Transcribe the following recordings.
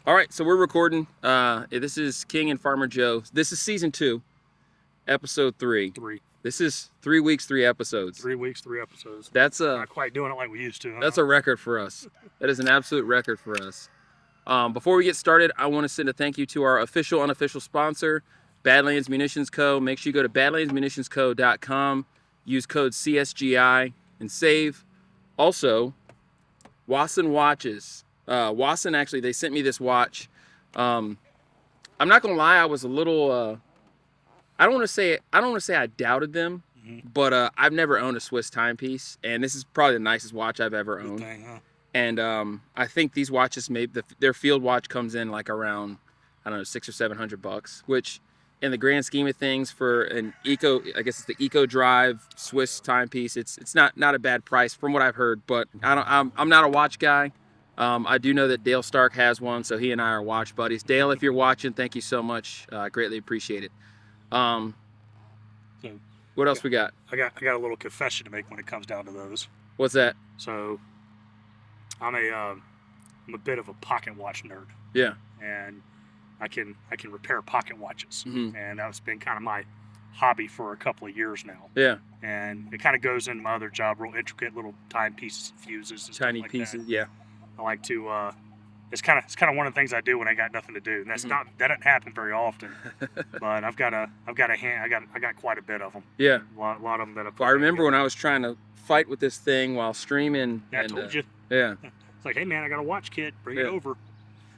All right, so we're recording. This is King and Farmer Joe. This is season 2, episode 3. This is 3 weeks, 3 episodes. 3 weeks, 3 episodes. That's Not quite doing it like we used to. Huh? That's a record for us. That is an absolute record for us. Before we get started, I want to send a thank you to our official, unofficial sponsor, Badlands Munitions Co. Make sure you go to badlandsmunitionsco.com, use code CSGI, and save. Also, Wasson Watches. Wasson, actually, they sent me this watch. I'm not gonna lie, I was a little. I don't want to say I doubted them, but I've never owned a Swiss timepiece, and this is probably the nicest watch I've ever owned. Thing, huh? And I think these watches, their field watch comes in like around, I don't know, $600 or $700, which, in the grand scheme of things, for an eco, I guess it's the Eco Drive Swiss timepiece, it's not a bad price from what I've heard. But I'm not a watch guy. I do know that Dale Stark has one, so he and I are watch buddies. Dale, if you're watching, thank you so much. I greatly appreciate it. So, what else we got? I got a little confession to make when it comes down to those. What's that? So, I'm a bit of a pocket watch nerd. Yeah. And I can repair pocket watches, Mm-hmm. and that's been kind of my hobby for a couple of years now. Yeah. And it kind of goes into my other job, real intricate little timepieces, fuses, and Tiny stuff like pieces. that. Yeah. I like to. It's kind of one of the things I do when I got nothing to do, and that doesn't happen very often. But I got quite a bit of them. Yeah. A lot of them that I put. Well, I remember when I was trying to fight with this thing while streaming. Yeah, I told you. Yeah. It's like, hey man, I got a watch kit. Bring it over.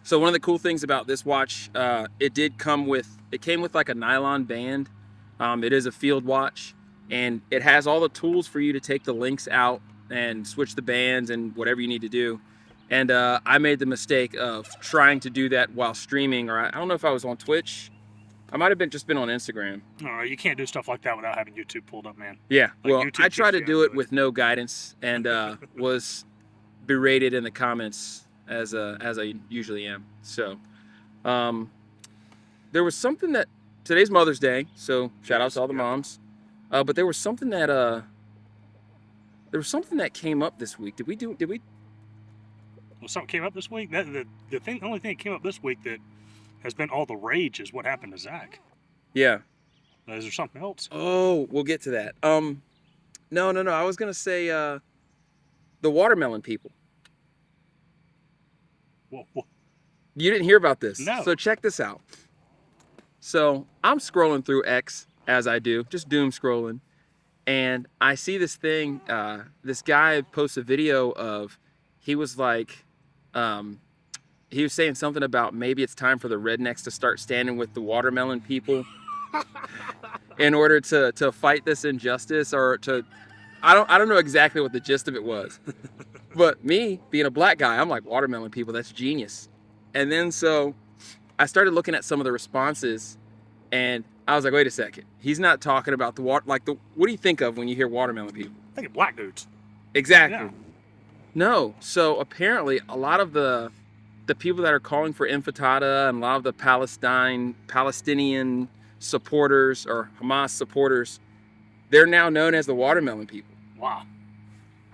So one of the cool things about this watch, it came with like a nylon band. It is a field watch, and it has all the tools for you to take the links out and switch the bands and whatever you need to do. And I made the mistake of trying to do that while streaming, or I don't know if I was on Twitch. I might have just been on Instagram. No, you can't do stuff like that without having YouTube pulled up, man. Yeah, Like well, YouTube I tried to teaches do you it with no guidance, and was berated in the comments as I usually am. So, there was something that today's Mother's Day, so shout out to all the moms. But there was something that came up this week. Did we? Well, something came up this week. The only thing that came up this week that has been all the rage is what happened to Zach. Yeah. Is there something else? Oh, we'll get to that. No. I was gonna say the watermelon people. Whoa. You didn't hear about this. No. So check this out. So I'm scrolling through X as I do, just doom scrolling, and I see this thing. This guy posts a video of. He was like, he was saying something about maybe it's time for the rednecks to start standing with the watermelon people in order to fight this injustice, or to, I don't know exactly what the gist of it was, but me being a black guy, I'm like, watermelon people, that's genius. And then so I started looking at some of the responses, and I was like, wait a second, he's not talking about the water, like what do you think of when you hear watermelon people? I think of black dudes. Exactly. Yeah. No, so apparently a lot of the people that are calling for intifada and a lot of the Palestinian supporters or Hamas supporters, they're now known as the watermelon people. Wow.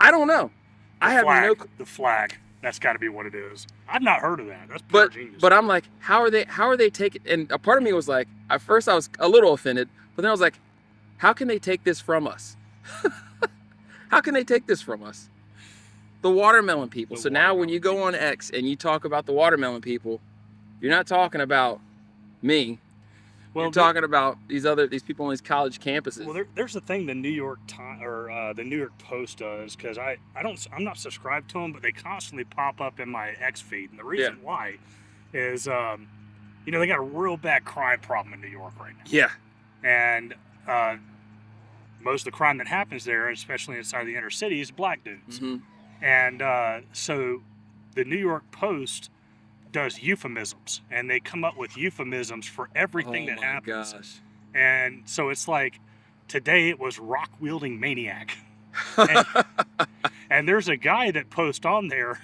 I don't know. The flag. That's got to be what it is. I've not heard of that. That's pure genius. But I'm like, how are they taking? And a part of me was like, at first I was a little offended, but then I was like, how can they take this from us? How can they take this from us? The watermelon people. So now when you go on X and you talk about the watermelon people, you're not talking about me. Well, you're talking about these people on these college campuses. Well, there's the thing the New York Times or the New York Post does, because I'm not subscribed to them, but they constantly pop up in my X feed, and the reason why is they got a real bad crime problem in New York right now. Yeah. And most of the crime that happens there, especially inside the inner city, is black dudes. Mm-hmm. And so the New York Post does euphemisms, and they come up with euphemisms for everything that happens. Gosh. And so it's like, today it was rock-wielding maniac. And there's a guy that posts on there,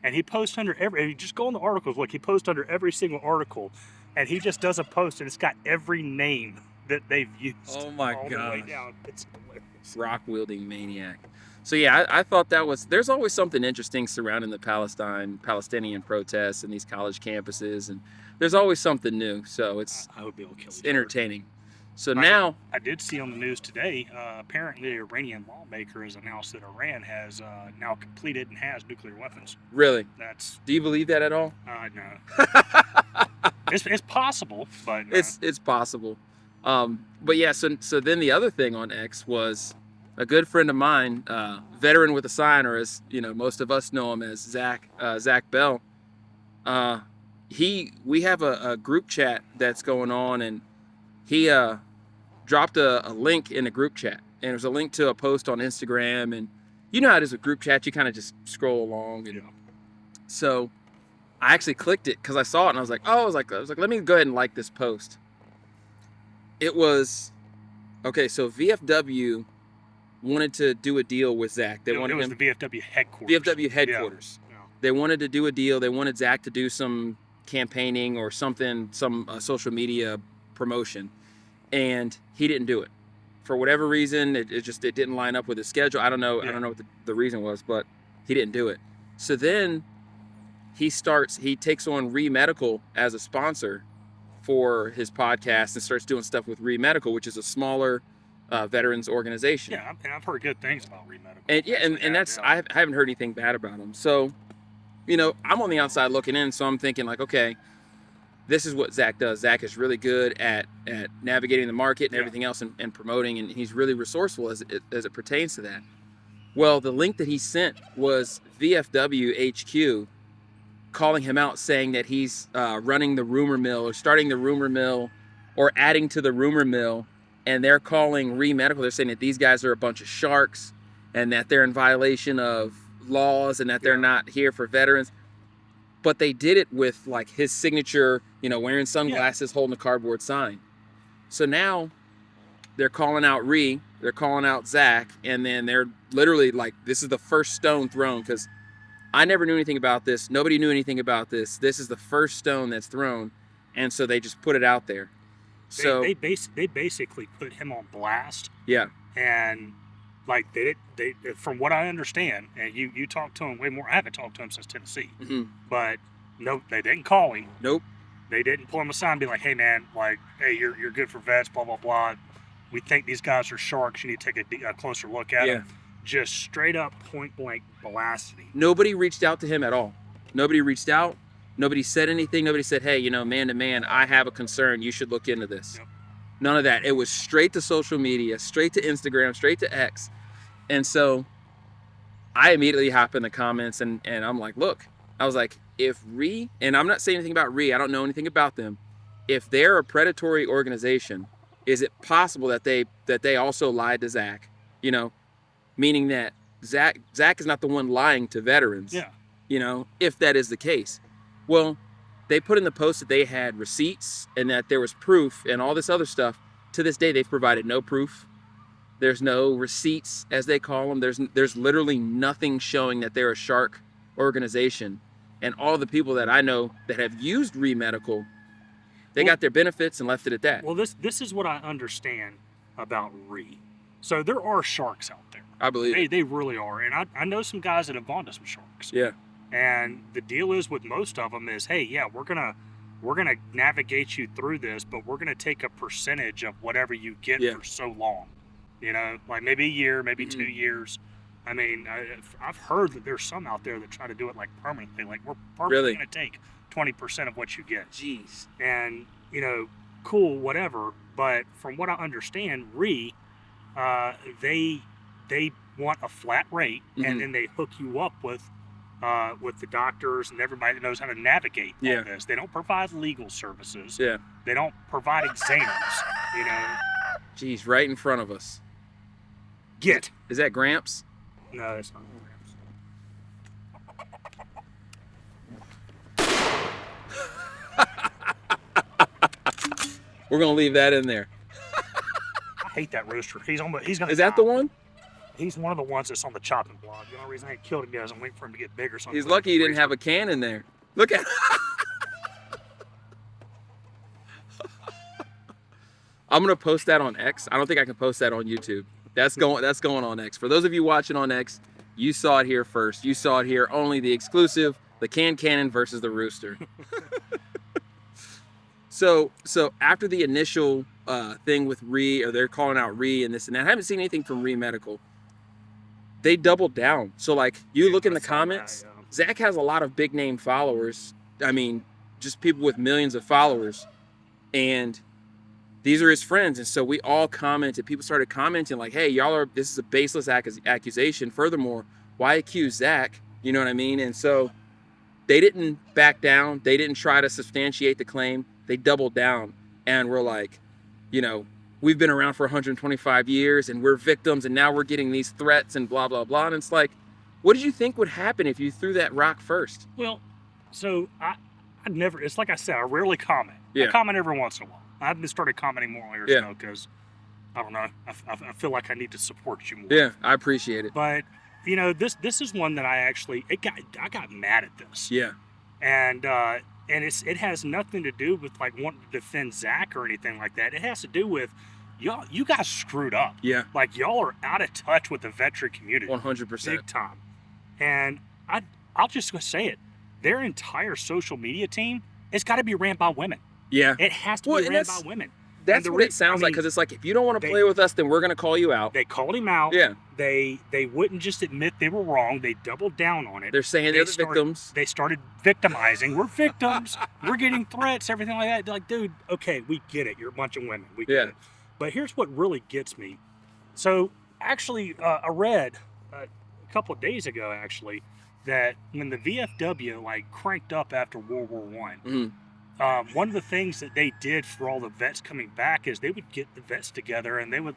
and he posts under you just go on the articles, look, he posts under every single article, and he just does a post, and it's got every name that they've used. Oh my all gosh. the way down. It's hilarious. Rock-wielding maniac. So yeah, I thought that was. There's always something interesting surrounding the Palestinian protests and these college campuses, and there's always something new. So I hope they'll kill it's each other. entertaining. So I, now, I did see on the news today, apparently the Iranian lawmaker has announced that Iran has now completed and has nuclear weapons. really, That's do you believe that at all? no. It's possible, but no. It's possible. But yeah, so then the other thing on X was a good friend of mine, veteran with a sign, or as you know, most of us know him as Zach Bell. Uh, we have a group chat that's going on, and he dropped a link in the group chat, and it was a link to a post on Instagram, and you know how it is with group chat, you kind of just scroll along, and Yeah. so I actually clicked it because I saw it, and I was like, let me go ahead and like this post. It was okay. So VFW wanted to do a deal with Zach. They wanted it was him the VFW headquarters. VFW headquarters. Yeah. They wanted to do a deal. They wanted Zach to do some campaigning or something, some social media promotion, and he didn't do it for whatever reason. It didn't line up with his schedule. I don't know. Yeah. I don't know what the reason was, but he didn't do it. So then he takes on Re Medical as a sponsor for his podcast and starts doing stuff with Re Medical, which is a smaller veterans organization. Yeah, and I've heard good things about Re Medical. And yeah, and that's I haven't heard anything bad about him. So, you know, I'm on the outside looking in, so I'm thinking like, okay, this is what Zach does. Zach is really good at navigating the market and everything else and promoting, and he's really resourceful as it pertains to that. Well, the link that he sent was VFW HQ calling him out, saying that he's running the rumor mill or starting the rumor mill or adding to the rumor mill, and they're calling Re Medical. They're saying that these guys are a bunch of sharks and that they're in violation of laws and that they're not here for veterans. But they did it with like his signature, you know, wearing sunglasses, holding a cardboard sign. So now they're calling out Re, they're calling out Zach, and then they're literally like, this is the first stone thrown, because I never knew anything about this. Nobody knew anything about this. This is the first stone that's thrown, and so they just put it out there. So they basically put him on blast. Yeah. And like they from what I understand, and you talked to him way more. I haven't talked to him since Tennessee, but no, they didn't call him. Nope. They didn't pull him aside and be like, "Hey man, like, hey, you're good for vets, blah blah blah. We think these guys are sharks. You need to take a closer look at them." Just straight up point blank blasted him. Nobody reached out to him at all. Nobody reached out. Nobody said anything. Nobody said, hey, you know, man to man, I have a concern. You should look into this. Yep. None of that. It was straight to social media, straight to Instagram, straight to X. And so I immediately hop in the comments and I'm like, look, I was like, if Re, and I'm not saying anything about Re, I don't know anything about them. If they're a predatory organization, is it possible that they also lied to Zach? You know, meaning that Zach is not the one lying to veterans. Yeah. You know, if that is the case. Well, they put in the post that they had receipts and that there was proof and all this other stuff. To this day, they've provided no proof. There's no receipts, as they call them. There's literally nothing showing that they're a shark organization. And all the people that I know that have used Re Medical, they got their benefits and left it at that. Well, this is what I understand about Re. So there are sharks out there. I believe they really are, and I know some guys that have gone to some sharks. Yeah. And the deal is with most of them is, hey, yeah, we're gonna navigate you through this, but we're gonna take a percentage of whatever you get for so long. You know, like maybe a year, maybe 2 years. I mean, I've heard that there's some out there that try to do it like permanently. Like, we're permanently gonna take 20% of what you get. Jeez. And you know, cool, whatever. But from what I understand, Re, they want a flat rate, and then they hook you up with the doctors and everybody that knows how to navigate all this. They don't provide legal services. Yeah. They don't provide exams. You know. Jeez, right in front of us. Get. Is that Gramps? No, it's not Gramps. We're gonna leave that in there. I hate that rooster. He's gonna. Is that the one? He's one of the ones that's on the chopping block. The only reason I ain't killed him yet is I'm waiting for him to get bigger. So he's lucky he didn't have a can in there. Look at. I'm gonna post that on X. I don't think I can post that on YouTube. That's going on X. For those of you watching on X, you saw it here first. You saw it here. Only the exclusive, the cannon versus the rooster. So after the initial thing with Re, or they're calling out Re and this and that, I haven't seen anything from Re Medical. They doubled down. So like you look in the comments, Zach has a lot of big name followers. I mean, just people with millions of followers, and these are his friends. And so we all commented. People started commenting like, "Hey, this is a baseless accusation. Furthermore, why accuse Zach?" You know what I mean? And so they didn't back down. They didn't try to substantiate the claim. They doubled down, and we're like, we've been around for 125 years, and we're victims, and now we're getting these threats and blah blah blah. And it's like, what did you think would happen if you threw that rock first? Well, so I never. It's like I said, I rarely comment. Yeah. I comment every once in a while. I've been started commenting more on your show because I don't know. I feel like I need to support you more. Yeah, I appreciate it. But this is one that I got mad at this. Yeah. And it has nothing to do with like wanting to defend Zach or anything like that. It has to do with you guys screwed up. Yeah. Like y'all are out of touch with the veteran community. 100%. Big time. And I'll just say it. Their entire social media team, it's got to be ran by women. Yeah. It has to be ran by women. That's what it sounds like, because it's like, if you don't want to play with us, then we're going to call you out. They called him out. Yeah. They wouldn't just admit they were wrong. They doubled down on it. They're saying they're the victims. They started victimizing. We're victims. We're getting threats, everything like that. They're like, dude, okay, we get it. You're a bunch of women. We get it. But here's what really gets me. So actually, I read a couple of days ago, actually, that when the VFW like cranked up after World War I, one of the things that they did for all the vets coming back is they would get the vets together and they would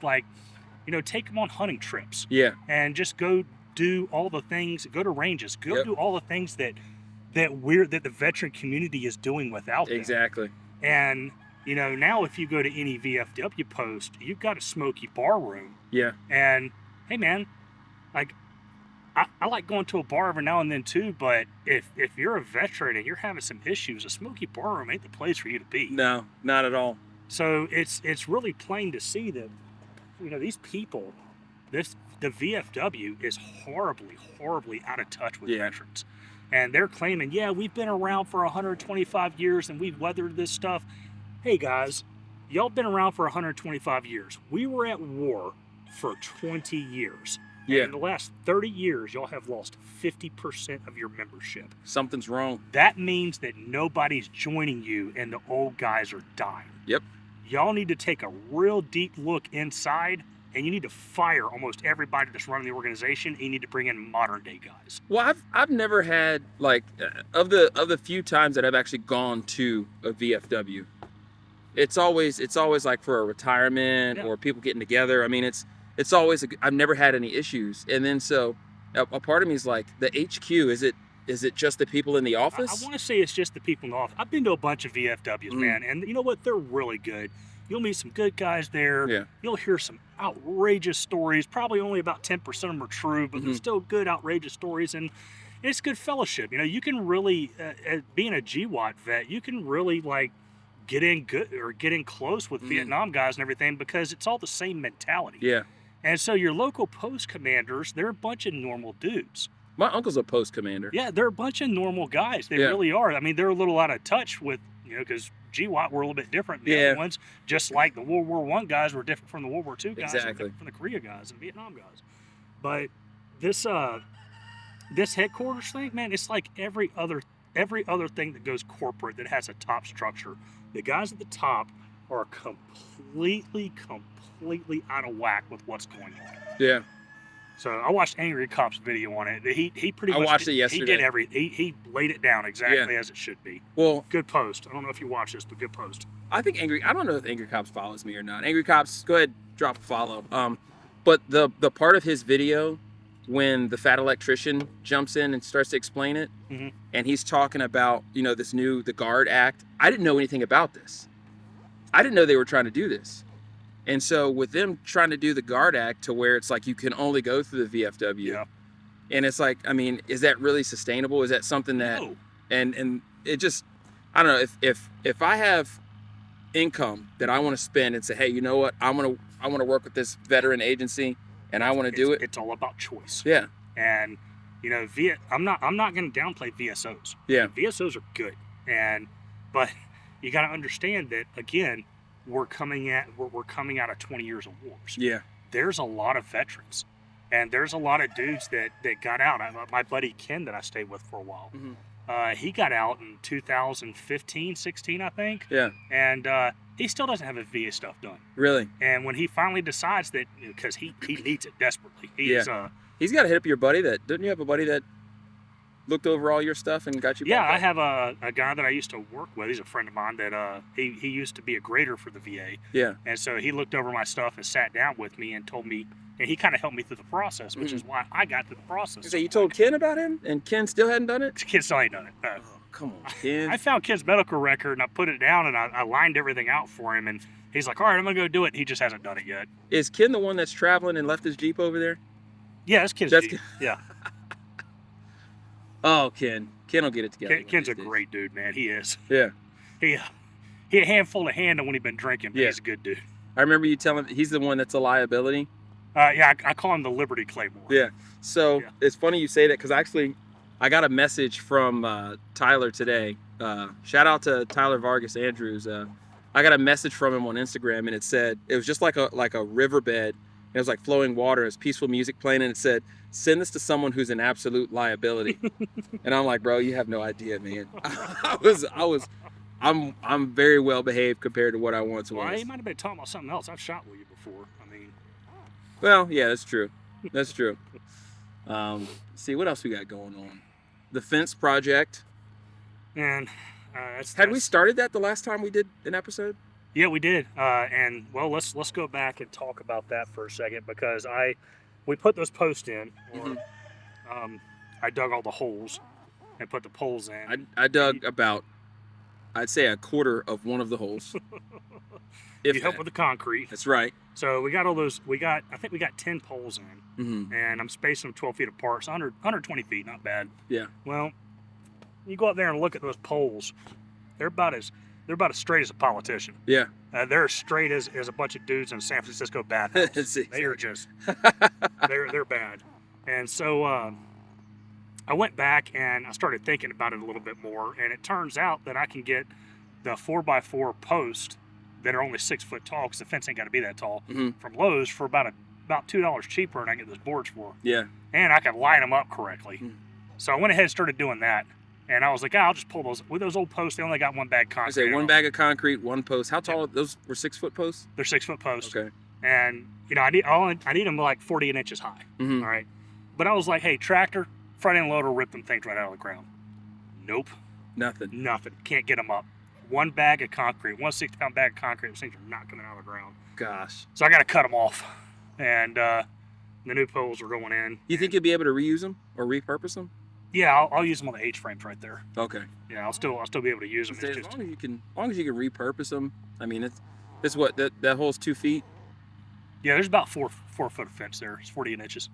take them on hunting trips. Yeah. And just go do all the things, go to ranges, go do all the things that the veteran community is doing without them. Exactly. And now if you go to any VFW post, you've got a smoky bar room. Yeah. And hey man, like I like going to a bar every now and then too, but if you're a veteran and you're having some issues, a smoky bar room ain't the place for you to be. No, not at all. So it's really plain to see that these people, the VFW is horribly out of touch with veterans. And they're claiming, we've been around for 125 years and we've weathered this stuff. Hey guys, y'all been around for 125 years. We were at war for 20 years. Yeah. And in the last 30 years, y'all have lost 50% of your membership. Something's wrong. That means that nobody's joining you and the old guys are dying. Yep. Y'all need to take a real deep look inside, and you need to fire almost everybody that's running the organization, and you need to bring in modern day guys. Well, I've never had, like, of the few times that I've actually gone to a VFW, it's always like for a retirement or people getting together. I mean, it's always I've never had any issues. And then so a part of me is like, the HQ, is it just the people in the office? I want to say it's just the people in the office. I've been to a bunch of VFWs, man, and you know what? They're really good. You'll meet some good guys there. Yeah. You'll hear some outrageous stories. Probably only about 10% of them are true, but they're still good, outrageous stories, and it's good fellowship. You can really, being a GWAT vet, you can really like get in close with Vietnam guys and everything, because it's all the same mentality. Yeah. And so your local post commanders, they're a bunch of normal dudes. My uncle's a post commander. Yeah, they're a bunch of normal guys. They really are. I mean, they're a little out of touch with, because GWAT were a little bit different than the other ones. Just like the World War I guys were different from the World War II guys, and different from the Korea guys and Vietnam guys. But this headquarters thing, man, it's like every other thing that goes corporate that has a top structure. The guys at the top are completely out of whack with what's going on. Yeah. So I watched Angry Cop's video on it. He pretty much watched it yesterday. He laid it down exactly as it should be. Well, good post. I don't know if you watch this, but good post. I don't know if Angry Cops follows me or not. Angry Cops, go ahead, drop a follow. But the part of his video when the fat electrician jumps in and starts to explain it, and he's talking about, the GUARD Act. I didn't know anything about this. I didn't know they were trying to do this. And so with them trying to do the GUARD Act to where it's like you can only go through the VFW, and it's like, I mean, is that really sustainable? Is that something that, and it just, I don't know, if I have income that I want to spend and say, hey, you know what, I want to work with this veteran agency, and I want to do it. It's all about choice. Yeah. And you know, I'm not going to downplay VSOs. Yeah. VSOs are good, but you got to understand that again, we're coming out of 20 years of wars. Yeah. There's a lot of veterans, and there's a lot of dudes that got out. My buddy Ken that I stayed with for a while, he got out in 2015, 16, I think. Yeah. And he still doesn't have his VA stuff done. Really? And when he finally decides that, because he needs it desperately, he's got to hit up your buddy. Didn't you have a buddy that looked over all your stuff and got you? Yeah, I have a guy that I used to work with. He's a friend of mine that he used to be a grader for the VA. Yeah. And so he looked over my stuff and sat down with me and told me, and he kind of helped me through the process, which is why I got through the process. So you told Ken about him, and Ken still hadn't done it? Ken still ain't done it. No. Oh, come on, Ken. I found Ken's medical record and I put it down and I lined everything out for him, and he's like, all right, I'm going to go do it. He just hasn't done it yet. Is Ken the one that's traveling and left his Jeep over there? Yeah, that's Ken's Jeep. Yeah. Oh, Ken. Ken will get it together. Ken's a great dude, man. He is. Yeah. He had a handful of handle when he'd been drinking, but he's a good dude. I remember you telling he's the one that's a liability. Yeah, I call him the Liberty Claymore. Yeah. So it's funny you say that, because actually I got a message from Tyler today. Shout out to Tyler Vargas Andrews. I got a message from him on Instagram, and it said, it was just like a riverbed. It was like flowing water. It was peaceful music playing, and it said, "Send this to someone who's an absolute liability." And I'm like, bro, you have no idea, man. I'm very well behaved compared to what I once was. Well, you might have been talking about something else. I've shot with you before. I mean, well, yeah, that's true. That's true. See what else we got going on. The fence project. And had we started that the last time we did an episode? Yeah, we did. And well, let's go back and talk about that for a second, because we put those posts in, or I dug all the holes and put the poles in. I dug about, I'd say, a quarter of one of the holes. You helped with the concrete. That's right. So we got all those. I think we got 10 poles in, and I'm spacing them 12 feet apart, so 120 feet, not bad. Yeah. Well, you go out there and look at those poles. They're about as straight as a politician. Yeah. They're as straight as a bunch of dudes in San Francisco bathhouse. They are just, they're bad. And so I went back and I started thinking about it a little bit more, and it turns out that I can get the 4x4 posts that are only 6 foot tall, because the fence ain't got to be that tall, from Lowe's for about $2 cheaper, and I get those boards for. Yeah. And I can line them up correctly. So I went ahead and started doing that. And I was like, I'll just pull those. With those old posts, they only got one bag of concrete. I say one bag of concrete, one post. How tall? Those were 6 foot posts? They're 6 foot posts. Okay. And, I need them like 48 inches high. All right. But I was like, hey, tractor, front end loader, rip them things right out of the ground. Nope. Nothing. Can't get them up. One bag of concrete, 160-pound bag of concrete, those things are not coming out of the ground. Gosh. So I got to cut them off. And the new poles are going in. You think you'll be able to reuse them or repurpose them? Yeah, I'll use them on the H frames right there. Okay. Yeah, I'll still be able to use them. As long as you can repurpose them. I mean, it's what that hole's 2 feet. Yeah, there's about 4 foot of fence there. It's 48 inches.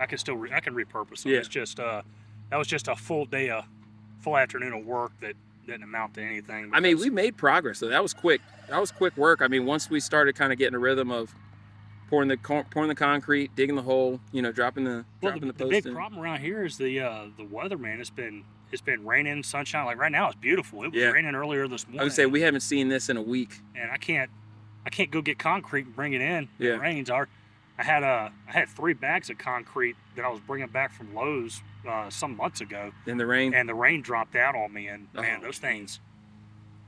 I can repurpose them. Yeah. It's just that was just a full afternoon of work that didn't amount to anything. I mean, we made progress, so that was quick. That was quick work. I mean, once we started kind of getting a rhythm of pouring the concrete, digging the hole, dropping the post in. The big problem around here is the weather, man. It's been raining, sunshine. Like right now, it's beautiful. It was raining earlier this morning. I would say we haven't seen this in a week. And I can't go get concrete and bring it in. Yeah. It rains. I had 3 bags of concrete that I was bringing back from Lowe's some months ago. In the rain. And the rain dropped out on me, and man, those things.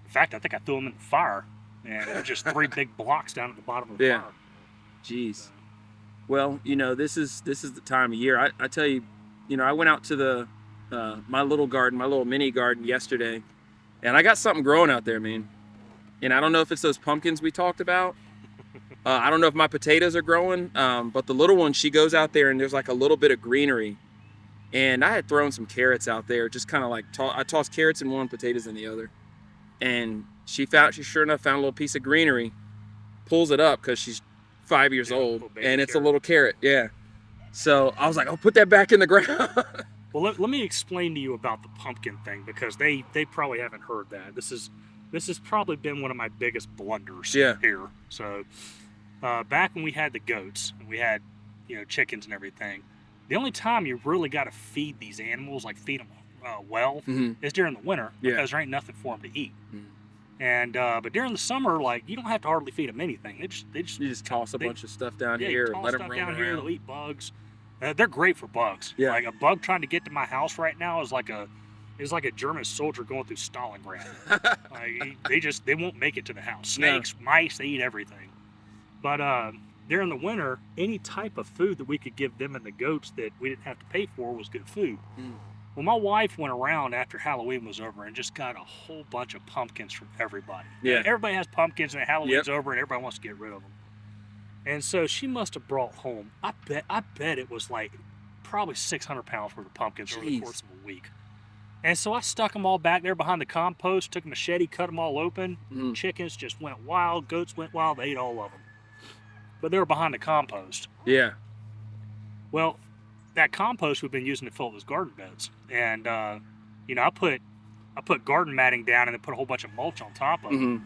In fact, I think I threw them in the fire, and they're just 3 big blocks down at the bottom of the fire. Jeez. Well, this is the time of year. I tell you, I went out to my little garden, my little mini garden yesterday, and I got something growing out there, man. And I don't know if it's those pumpkins we talked about. I don't know if my potatoes are growing, but the little one, she goes out there and there's like a little bit of greenery. And I had thrown some carrots out there, just kind of like I tossed carrots in one, potatoes in the other. And she sure enough found a little piece of greenery, pulls it up because she's 5 years old, and it's a little carrot. Yeah. So I was like, put that back in the ground. Well, let me explain to you about the pumpkin thing, because they probably haven't heard that. This has probably been one of my biggest blunders here. So back when we had the goats, we had chickens and everything. The only time you really got to feed these animals, like feed them well, is during the winter because there ain't nothing for them to eat. And but during the summer, like you don't have to hardly feed them anything. They just You just toss a bunch of stuff down you here and toss let them stuff roam down around. here. They'll eat bugs. They're great for bugs. Yeah. Like a bug trying to get to my house right now is like a German soldier going through Stalingrad. Like, they won't make it to the house. Snakes, mice, they eat everything. But during the winter, any type of food that we could give them and the goats that we didn't have to pay for was good food. Well, my wife went around after Halloween was over and just got a whole bunch of pumpkins from everybody. Yeah. Everybody has pumpkins and Halloween's over and everybody wants to get rid of them. And so she must have brought home, I bet it was like probably 600 pounds worth of pumpkins over the course of a week. And so I stuck them all back there behind the compost, took a machete, cut them all open. Chickens just went wild, goats went wild, they ate all of them. But they were behind the compost. Yeah. Well, that compost we've been using to fill those garden beds. And, I put garden matting down and then put a whole bunch of mulch on top of it. Well,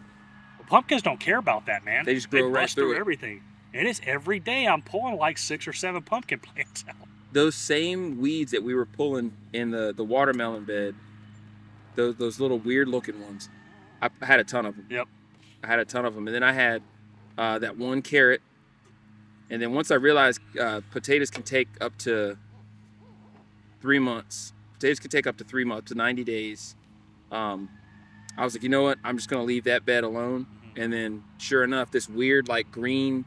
pumpkins don't care about that, man. They just grow right bust through it. Everything. And it's every day I'm pulling like 6 or 7 pumpkin plants out. Those same weeds that we were pulling in the watermelon bed, those little weird looking ones, I had a ton of them. Yep. I had a ton of them. And then I had that one carrot. And then once I realized potatoes can take up to 3 months. Potatoes can take up to 3 months, to 90 days. I was like, you know what? I'm just going to leave that bed alone. And then sure enough, this weird like green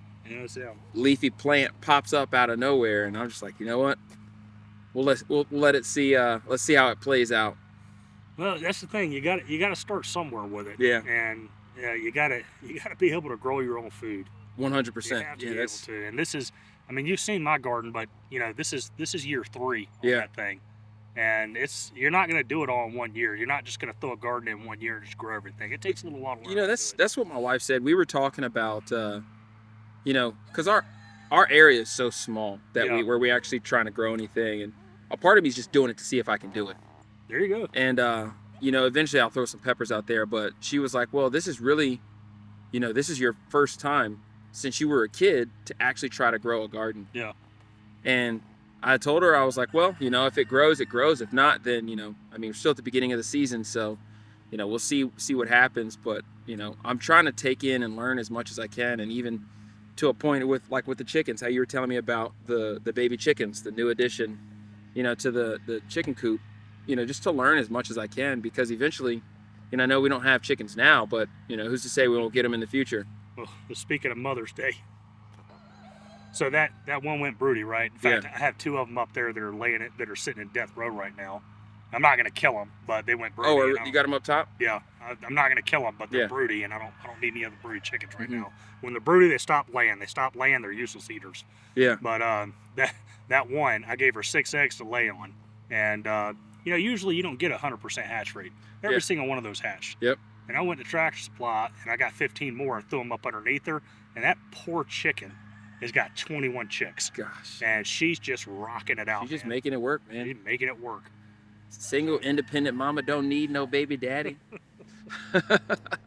leafy plant pops up out of nowhere. And I'm just like, you know what? We'll let it see. Let's see how it plays out. Well, that's the thing. You got to start somewhere with it. Yeah. And you got to be able to grow your own food. 100%. You have to be able to. And this is, I mean, you've seen my garden, but this is year 3 on that thing. And you're not going to do it all in 1 year. You're not just going to throw a garden in 1 year and just grow everything. It takes a little while to learn. That's what my wife said. We were talking about, because our area is so small that where we actually trying to grow anything, and a part of me is just doing it to see if I can do it. There you go. And eventually I'll throw some peppers out there. But she was like, well, this is really, this is your first time since you were a kid to actually try to grow a garden. Yeah. And I told her, I was like, well, if it grows, it grows. If not, then, we're still at the beginning of the season. So, we'll see what happens. But, I'm trying to take in and learn as much as I can. And even to a point with the chickens, how you were telling me about the baby chickens, the new addition, to the chicken coop, just to learn as much as I can, because eventually, I know we don't have chickens now, but, who's to say we won't get them in the future? Well, speaking of Mother's Day, so that one went broody, right? In fact, I have 2 of them up there that are sitting in death row right now. I'm not going to kill them, but they went broody. Oh, you got them up top? Yeah, I'm not going to kill them, but they're broody, and I don't need any other broody chickens right now. When they're broody, they stop laying. They're useless eaters. Yeah. But that one, I gave her 6 eggs to lay on, and usually you don't get 100% hatch rate. Every single one of those hatched. Yep. And I went to Tractor Supply, and I got 15 more and threw them up underneath her, and that poor chicken has got 21 chicks. Gosh. And she's just rocking it out. She's just making it work, man. She's making it work. Single, independent mama don't need no baby daddy.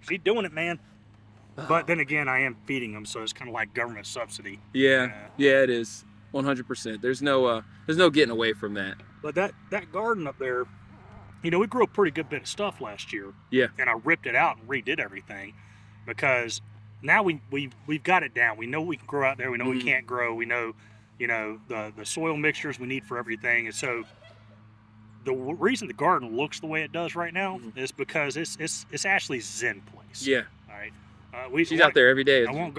She's doing it, man. But then again, I am feeding them, so it's kind of like government subsidy. Yeah, it is. 100%. There's no getting away from that. But that garden up there, we grew a pretty good bit of stuff last year. Yeah. And I ripped it out and redid everything, because now we've got it down. We know we can grow out there. We know we can't grow. We know, the soil mixtures we need for everything. And so the reason the garden looks the way it does right now is because it's Ashley's zen place. Yeah. All right. She's out there every day. I want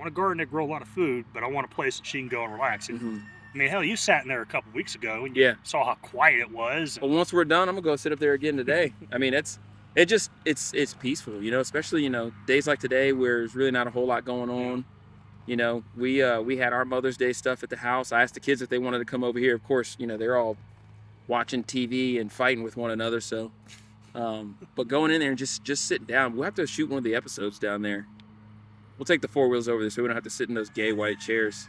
a garden that grow a lot of food, but I want a place that she can go and relax. And I mean, hell, you sat in there a couple weeks ago and you saw how quiet it was. Well, once we're done, I'm gonna go sit up there again today. I mean, it's peaceful, especially days like today where there's really not a whole lot going on. We had our Mother's Day stuff at the house. I asked the kids if they wanted to come over here. Of course, they're all watching TV and fighting with one another. So, but going in there and just sitting down, we'll have to shoot one of the episodes down there. We'll take the 4-wheels over there so we don't have to sit in those gay white chairs.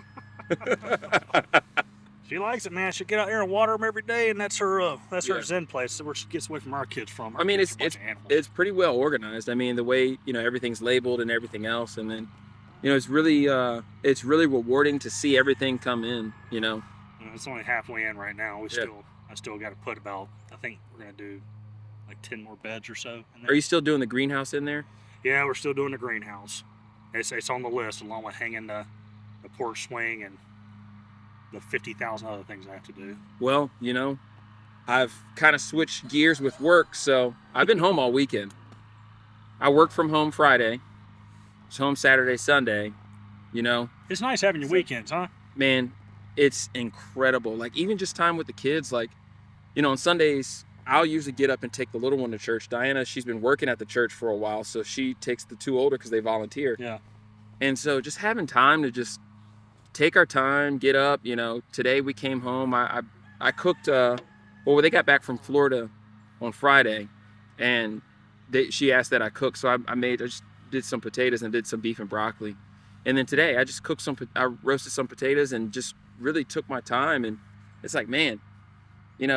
She likes it, man. She'll get out there and water them every day, and that's her zen place, where she gets away from our kids from. I mean, it's pretty well organized. I mean, the way everything's labeled and everything else, and then it's really rewarding to see everything come in. It's only halfway in right now. Yeah. I still got to put about. I think we're gonna do like 10 more beds or so. In there. Are you still doing the greenhouse in there? Yeah, we're still doing the greenhouse. It's on the list along with hanging the porch swing and the 50,000 other things I have to do. Well, I've kind of switched gears with work, so I've been home all weekend. I worked from home Friday. Was home Saturday, Sunday. It's nice having your weekends, huh? Man, it's incredible. Like even just time with the kids. Like, on Sundays, I'll usually get up and take the little one to church. Diana, she's been working at the church for a while, so she takes the two older because they volunteer. Yeah. And so just having time to just take our time, get up. Today we came home. I cooked. They got back from Florida on Friday, and she asked that I cook, so I just did some potatoes and did some beef and broccoli. And then today I just cooked I roasted some potatoes and just really took my time. And it's like, man,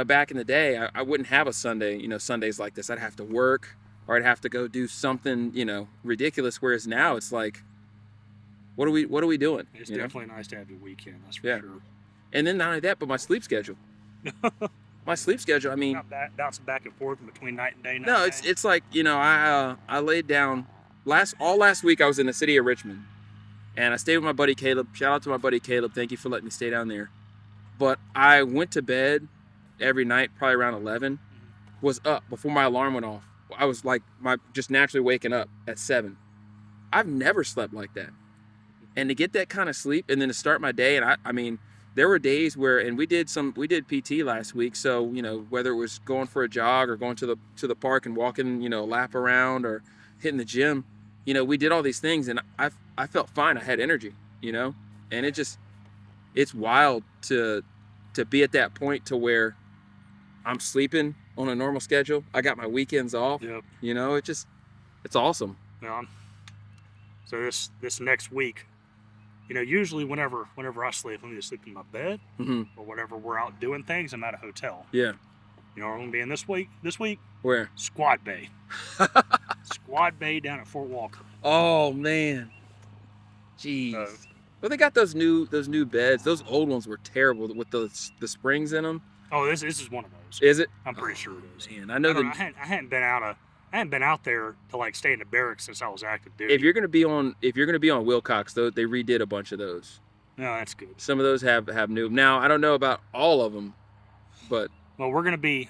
back in the day, I wouldn't have a Sunday, Sundays like this. I'd have to work or I'd have to go do something, ridiculous. Whereas now it's like, what are we doing? It's definitely nice to have your weekend. That's for sure. And then not only that, but my sleep schedule. I mean, not bouncing back and forth between night and day. No, it's like, I laid down all last week. I was in the city of Richmond, and I stayed with my buddy Caleb. Shout out to my buddy Caleb. Thank you for letting me stay down there. But I went to bed every night, probably around 11. Was up before my alarm went off. I was like just naturally waking up at 7. I've never slept like that. And to get that kind of sleep and then to start my day, and I mean, there were days where, and we did PT last week. So, whether it was going for a jog or going to the park and walking, a lap around or hitting the gym, we did all these things and I felt fine. I had energy, and it's wild to be at that point to where I'm sleeping on a normal schedule. I got my weekends off. Yep. It's awesome. Yeah. So this next week, usually whenever I sleep, I'm either sleeping in my bed or whenever we're out doing things, I'm at a hotel. Yeah. You know where I'm going to be in this week? Where? Squad Bay. Squad Bay down at Fort Walker. Oh, man. Jeez. Well, they got those new beds. Those old ones were terrible with the springs in them. Oh, this is one of those. Is it? I'm pretty sure it is. Man, I know that. I hadn't been out there to like stay in the barracks since I was active duty. If you're gonna be on Wilcox, though, they redid a bunch of those. No, that's good. Some of those have new. Now I don't know about all of them, but well, we're gonna be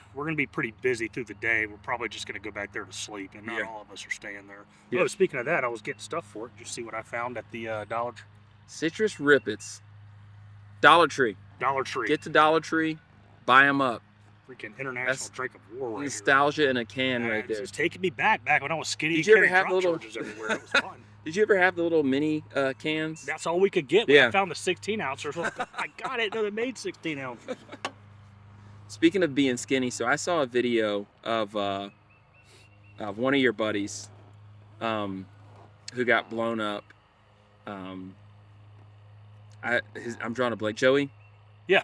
pretty busy through the day. We're probably just gonna go back there to sleep, and not all of us are staying there. Yeah. Oh, speaking of that, I was getting stuff for it. Did you see what I found at the Dollar Tree? Citrus Rippets, Dollar Tree. Dollar Tree. Get to Dollar Tree, buy them up. Freaking international drink of war right nostalgia here. In a can right there. It's taking me back when I was skinny. Did you ever have the little everywhere? It was fun. Did you ever have the little mini cans? That's all we could get. When I found the 16 ounces. I got it. No, they made 16 ounces. Speaking of being skinny, so I saw a video of one of your buddies who got blown up. I'm drawing a blank. Joey? Yeah.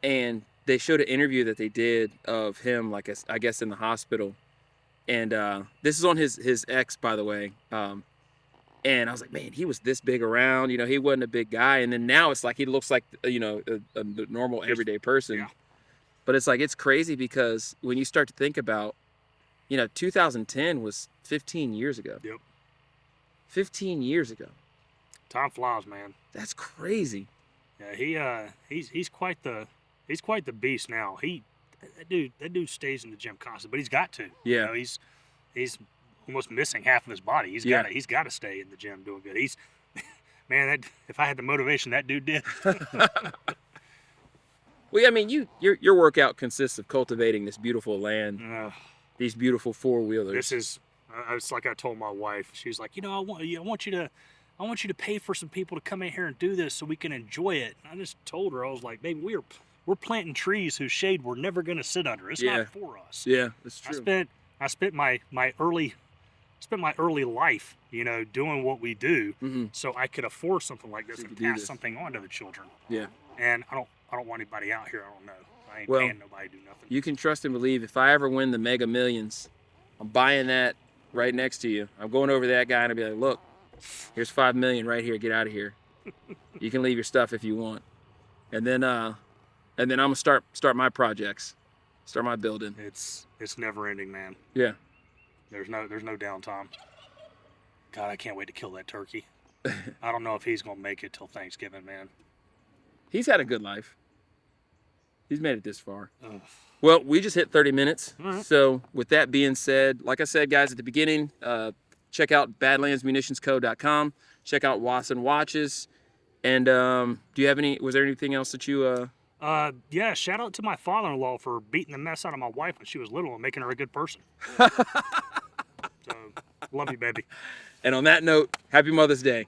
And they showed an interview that they did of him, like I guess in the hospital. And this is on his ex, by the way. And I was like, man, he was this big around. He wasn't a big guy. And then now it's like he looks like, a normal everyday person. Yeah. But it's like, it's crazy because when you start to think about, 2010 was 15 years ago. Yep. 15 years ago. Time flies, man. That's crazy. Yeah, he's quite the beast now. That dude stays in the gym constantly, but he's got to. Yeah. He's almost missing half of his body. He's got to stay in the gym doing good. Man, if I had the motivation that dude did. Well, I mean, your workout consists of cultivating this beautiful land, these beautiful 4-wheelers. It's like I told my wife. She's like, I want you to pay for some people to come in here and do this so we can enjoy it. And I just told her, I was like, baby, we're planting trees whose shade we're never going to sit under. It's not for us. Yeah, that's true. I spent my early life, doing what we do, so I could afford something like this and pass something on to the children. Yeah. And I don't want anybody out here. I don't know. I ain't paying nobody to do nothing. You can trust and believe. If I ever win the Mega Millions, I'm buying that right next to you. I'm going over to that guy and I'll be like, look, Here's 5 million right here. Get out of here. You can leave your stuff if you want. And then I'm gonna start my projects, start my building. It's never ending, man. Yeah. There's no downtime. God, I can't wait to kill that turkey. I don't know if he's gonna make it till Thanksgiving, man. He's had a good life. He's made it this far. Ugh. Well, we just hit 30 minutes. All right. So with that being said, like I said, guys, at the beginning, check out badlandsmunitionsco.com. Check out Wasson Watches. And do you have was there anything else that you... Yeah, shout out to my father-in-law for beating the mess out of my wife when she was little and making her a good person. So, love you, baby. And on that note, happy Mother's Day.